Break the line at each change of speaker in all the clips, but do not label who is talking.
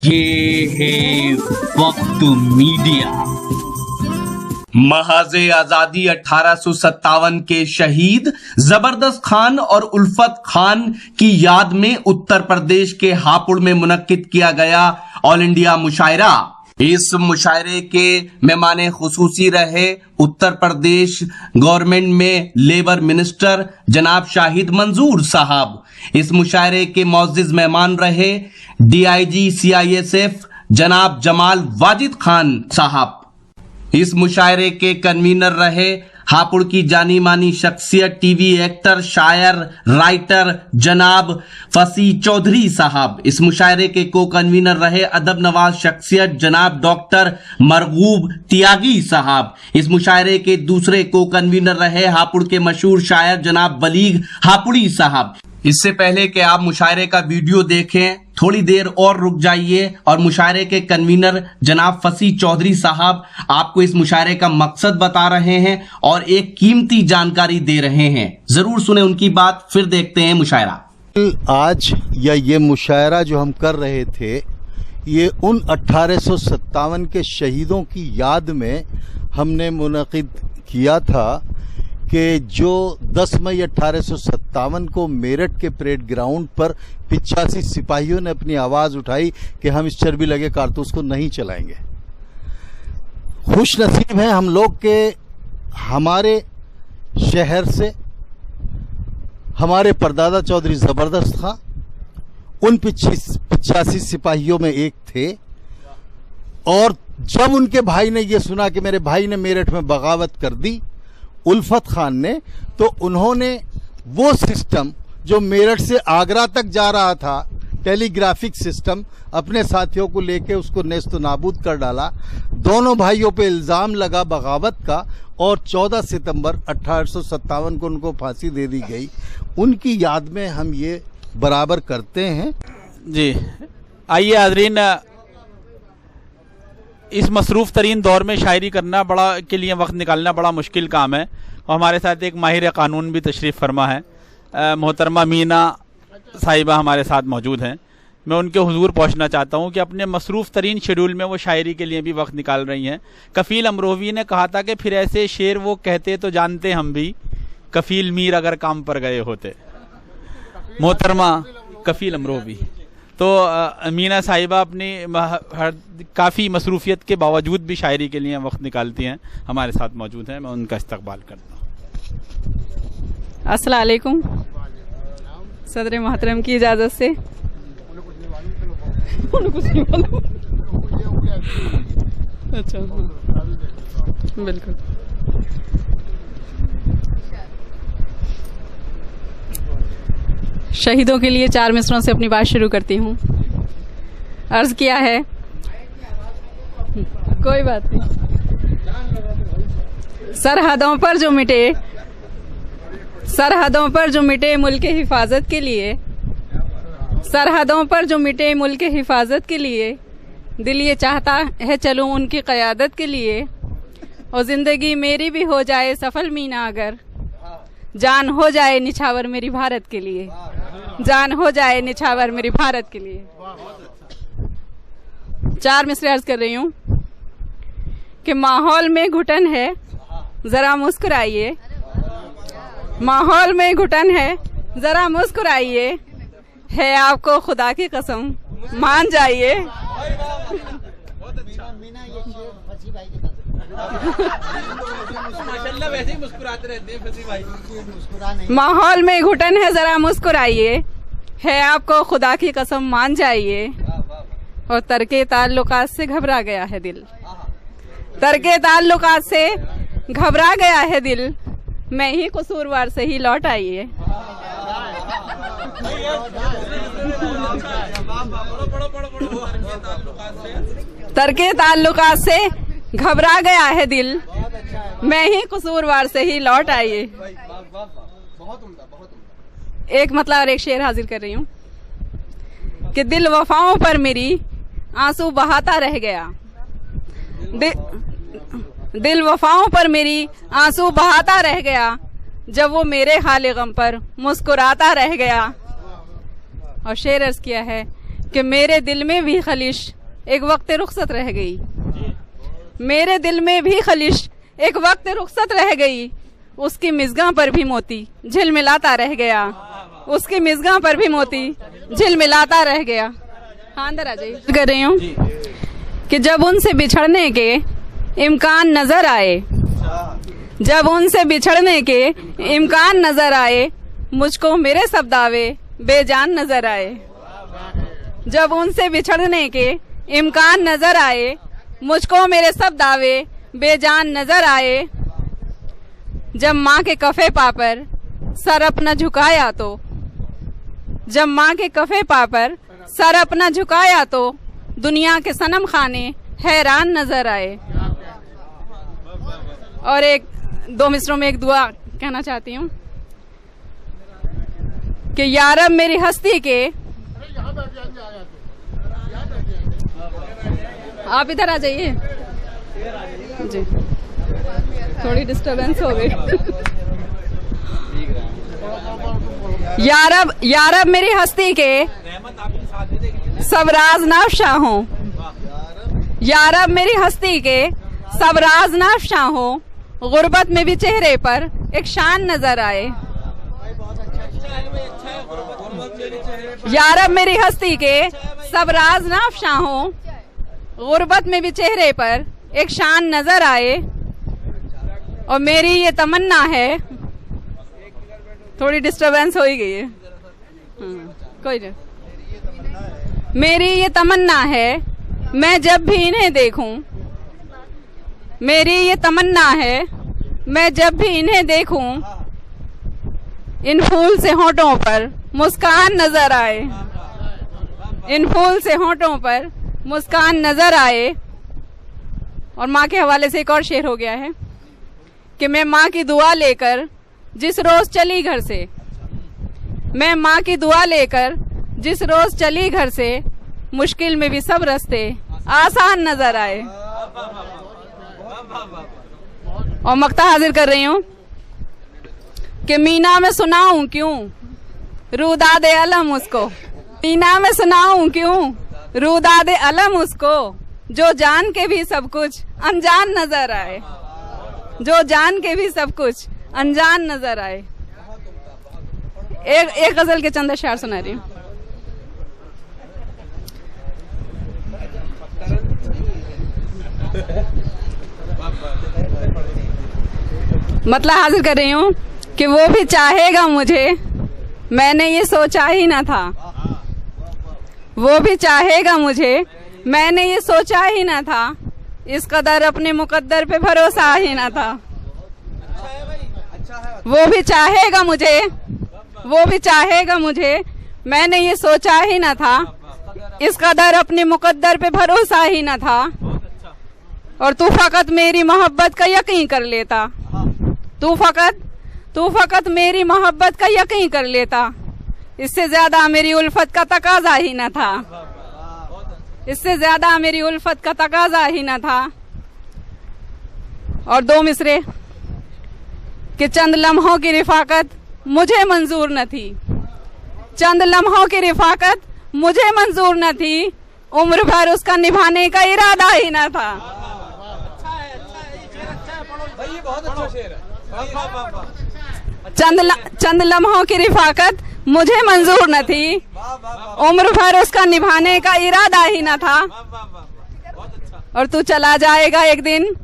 ये है वक्त मीडिया। महाज़े आजादी 1857 के शहीद जबरदस्त खान और उल्फत खान की याद में उत्तर प्रदेश के हापुड़ में मुनक्किद किया गया ऑल इंडिया मुशायरा। इस मुशायरे के मेहमाने खुसूसी रहे उत्तर प्रदेश गवर्नमेंट में लेबर मिनिस्टर जनाब शाहिद मंजूर साहब। इस मुशायरे के मौजूद मेहमान रहे DIG CISF जनाब जमाल वाजिद खान साहब। इस मुशायरे के कन्वीनर रहे हापुड़ की जानी मानी शख्सियत टीवी एक्टर शायर राइटर जनाब फसी चौधरी साहब। इस मुशायरे के को कन्वीनर रहे अदब नवाज शख्सियत जनाब डॉक्टर मरगूब त्यागी साहब। इस मुशायरे के दूसरे को कन्वीनर रहे हापुड़ के मशहूर शायर जनाब बलीग हापुड़ी साहब। इससे पहले कि आप मुशायरे का वीडियो देखें, थोड़ी देर और रुक जाइए और मुशायरे के कन्वीनर जनाब फसी चौधरी साहब आपको इस मुशायरे का मकसद बता रहे हैं और एक कीमती जानकारी दे रहे हैं। जरूर सुने उनकी बात, फिर देखते हैं मुशायरा।
आज ये मुशायरा जो हम कर रहे थे, ये उन 1857 के शहीदों की याद में हमने मुनक़िद किया था कि जो 10 मई 1857 को मेरठ के परेड ग्राउंड पर 85 सिपाहियों ने अपनी आवाज उठाई कि हम इस चर्बी लगे कारतूस को नहीं चलाएंगे। खुश नसीब है हम लोग के हमारे शहर से हमारे परदादा चौधरी जबरदस्त खां उन 85 सिपाहियों में एक थे। और जब उनके भाई ने यह सुना कि मेरे भाई ने मेरठ में बगावत कर दी उल्फत खान ने, तो उन्होंने वो सिस्टम जो मेरठ से आगरा तक जा रहा था, टेलीग्राफिक सिस्टम, अपने साथियों को लेके उसको नेस्त नाबूद कर डाला। दोनों भाइयों पे इल्जाम लगा बगावत का और 14 सितंबर 1857 को उनको फांसी दे दी गई। उनकी याद में हम ये बराबर करते हैं।
जी आइए हाज़रीन, इस मसरूफ़ तरीन दौर में शायरी करना के लिए वक्त निकालना बड़ा मुश्किल काम है और हमारे साथ एक माहिर कानून भी तशरीफ़ फरमा है, मोहतरमा मीना साहिबा हमारे साथ मौजूद हैं। मैं उनके हुजूर पहुंचना चाहता हूं कि अपने मसरूफ़ तरीन शेड्यूल में वो शायरी के लिए भी वक्त निकाल रही हैं। कफ़ील अमरोवी ने कहा था कि फिर ऐसे शेर वो कहते तो जानते हम भी, कफ़ील मीर अगर काम पर गए होते। मोहतरमा कफ़ील अमरोवी। तो मीना साहिबा अपनी काफ़ी मसरूफियत के बावजूद भी शायरी के लिए वक्त निकालती हैं, हमारे साथ मौजूद हैं। मैं उनका इस्तकबाल करता हूँ।
अस्सलाम वालेकुम। सदर मोहतरम की इजाज़त से अच्छा बिल्कुल। शहीदों के लिए 4 मिसरों से अपनी बात शुरू करती हूँ। अर्ज किया है, कोई बात नहीं। सरहदों पर जो मिटे मुल्क की हिफाजत के लिए, सरहदों पर जो मिटे मुल्क की हिफाजत के लिए, दिल ये चाहता है चलूं उनकी क़यादत के लिए। और ज़िंदगी मेरी भी हो जाए सफल मीना अगर जान हो जाए निछावर मेरी भारत के लिए, जान हो जाए निछावर मेरी भारत के लिए। 4 मिसरे अर्ज कर रही हूँ कि माहौल में घुटन है जरा मुस्कुराइए, माहौल में घुटन है जरा मुस्कुराइए, है आपको खुदा की कसम मान जाइए। माहौल में घुटन है जरा मुस्कुराइए, है आपको खुदा की कसम मान जाइए। और तर्के ताल्लुकात से घबरा गया है दिल, तर्के ताल्लुकात से घबरा गया है दिल, मैं ही कसूरवार से ही लौट आइए। तर्के ताल्लुकात से घबरा गया है दिल, मैं ही कसूरवार से ही लौट आइए। एक मतलब और एक शेर हाजिर कर रही हूँ कि दिल वफाओं पर मेरी आंसू बहाता रह गया, दिल वफाओं पर मेरी आंसू बहाता रह गया, जब वो मेरे हाले गम पर मुस्कुराता रह गया। और शेर अर्ज किया है कि मेरे दिल में भी खलिश एक वक्त रुखसत रह गई, मेरे दिल में भी खलिश एक वक्त रुखसत रह गई, उसकी मिज़गां पर भी मोती झिलमिलाता रह गया, उसकी मिज़गां पर भी मोती झिलमिलाता रह गया। हाँ अंदर आ जाइए। कर रही हूँ कि जब उनसे बिछड़ने के इम्कान नजर आए, जब उनसे बिछड़ने के इम्कान नजर आए, मुझको मेरे सब दावे बेजान नजर आए। जब उनसे बिछड़ने के इम्कान नजर आए, मुझको मेरे सब दावे बेजान नजर आए। जब माँ के कफे पापर सर अपना झुकाया तो, जब माँ के कफे पापर सर अपना झुकाया तो, दुनिया के सनम खाने हैरान नजर आए। और एक दो मिसरों में एक दुआ कहना चाहती हूँ कि या रब मेरी हस्ती के, आप इधर आ जाइए जी, थोड़ी डिस्टरबेंस हो गई। या रब मेरी हस्ती के सब राज नाफशा हो, या रब मेरी हस्ती के सब राज नाफशा हो, गुर्बत में भी चेहरे पर एक शान नजर आए। या रब मेरी हस्ती के सब राज नाफशा हो, गुर्बत में भी चेहरे पर एक शान नजर आए। और मेरी ये तमन्ना है, थोड़ी डिस्टरबेंस हो ही गई है, कोई नहीं। मेरी ये तमन्ना है मैं जब भी इन्हें देखूं, मेरी ये तमन्ना है मैं जब भी इन्हें देखूं, इन फूल से होठों पर मुस्कान नजर आए, इन फूल से होठों पर मुस्कान नजर आए। और माँ के हवाले से एक और शेर हो गया है कि मैं माँ की दुआ लेकर जिस रोज चली घर से, मैं माँ की दुआ लेकर जिस रोज चली घर से, मुश्किल में भी सब रास्ते आसान नजर आए। और मक्ता हाजिर कर रही हूँ कि मीना में सुनाऊं क्यों रूदादे अलम उसको, मीना में सुनाऊं क्यों रूदादे अलम उसको, जो जान के भी सब कुछ अनजान नजर आए, जो जान के भी सब कुछ अनजान नजर आए। एक गजल के चंद अशआर सुना रही हूँ। मतलब हाजिर कर रही हूँ कि वो भी चाहेगा मुझे, मैंने ये सोचा ही ना था, वो भी चाहेगा मुझे, मैंने ये सोचा ही ना था, इस कदर अपने मुकद्दर पे भरोसा ही ना था। वो भी चाहेगा मुझे, वो भी चाहेगा मुझे, मैंने ये सोचा ही ना था, इस कदर अपने मुकद्दर पे भरोसा ही ना था। और तू फकत मेरी मोहब्बत का यकीन कर लेता, तू फकत मेरी मोहब्बत का यकीन कर लेता, इससे ज्यादा मेरी उल्फत का तकाजा ही ना था, इससे ज्यादा मेरी उल्फत का तकाजा ही ना था। और दो मिसरे कि चंद लम्हों की रिफाकत मुझे मंजूर न थी, चंद लम्हों की रिफाकत मुझे मंजूर न थी, उम्र भर उसका निभाने का इरादा ही ना था। चंद लम्हों की रिफाकत मुझे मंजूर न थी, उम्र भर उसका निभाने का इरादा ही न था। और तू चला जाएगा एक दिन,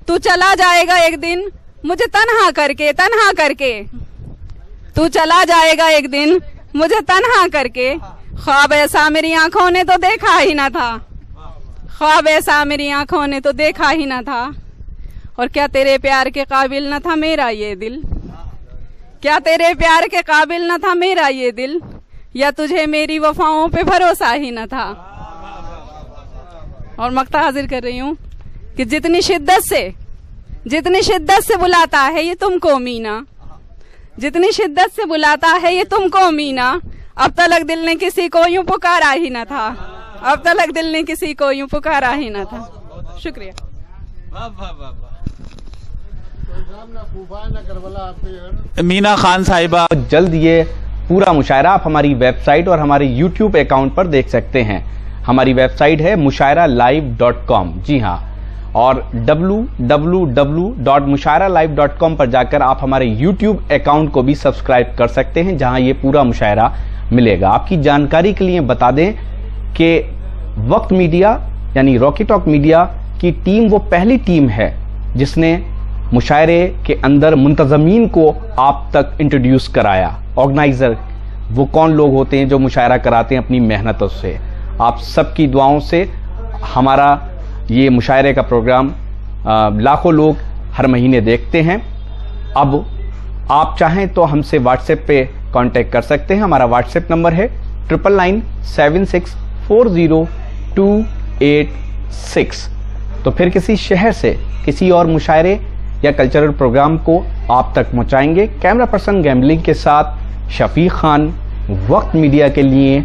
तू चला जाएगा एक दिन, मुझे तन्हा करके, तन्हा करके, तू चला जाएगा एक दिन मुझे तन्हा करके। ख्वाब ऐसा मेरी आंखों ने तो देखा ही ना था, ख्वाब ऐसा मेरी आंखों ने तो देखा ही ना था। और क्या तेरे प्यार के काबिल न था मेरा ये दिल, क्या तेरे प्यार के काबिल न था मेरा ये दिल, या तुझे मेरी वफाओं पे भरोसा ही न था। और मक्ता हाजिर कर रही हूँ कि जितनी शिद्दत से बुलाता है ये तुमको मीना, जितनी शिद्दत से बुलाता है ये तुमको मीना, अब तलक दिल ने किसी को यूं पुकारा ही न था, अब तलक दिल ने किसी को यूं पुकारा ही न था। शुक्रिया।
मीना खान साहिबा
जल्द ये पूरा मुशायरा आप हमारी वेबसाइट और हमारे YouTube अकाउंट पर देख सकते हैं। हमारी वेबसाइट है mushairalive.com। जी हाँ, और www.mushairalive.com पर जाकर आप हमारे YouTube अकाउंट को भी सब्सक्राइब कर सकते हैं, जहां ये पूरा मुशायरा मिलेगा। आपकी जानकारी के लिए बता दें कि वक्त मीडिया यानी रॉकी टॉक मीडिया की टीम वो पहली टीम है जिसने मुशायरे के अंदर मुंतज़मीन को आप तक इंट्रोड्यूस कराया। ऑर्गेनाइजर वो कौन लोग होते हैं जो मुशायरा कराते हैं अपनी मेहनतों से। आप सबकी दुआओं से हमारा ये मुशायरे का प्रोग्राम लाखों लोग हर महीने देखते हैं। अब आप चाहें तो हमसे व्हाट्सएप पे कांटेक्ट कर सकते हैं। हमारा व्हाट्सएप नंबर है 9997640286। तो फिर किसी शहर से किसी और मुशायरे या कल्चरल प्रोग्राम को आप तक पहुंचाएंगे। कैमरा पर्सन गैम्बलिंग के साथ शफीक खान, वक्त मीडिया के लिए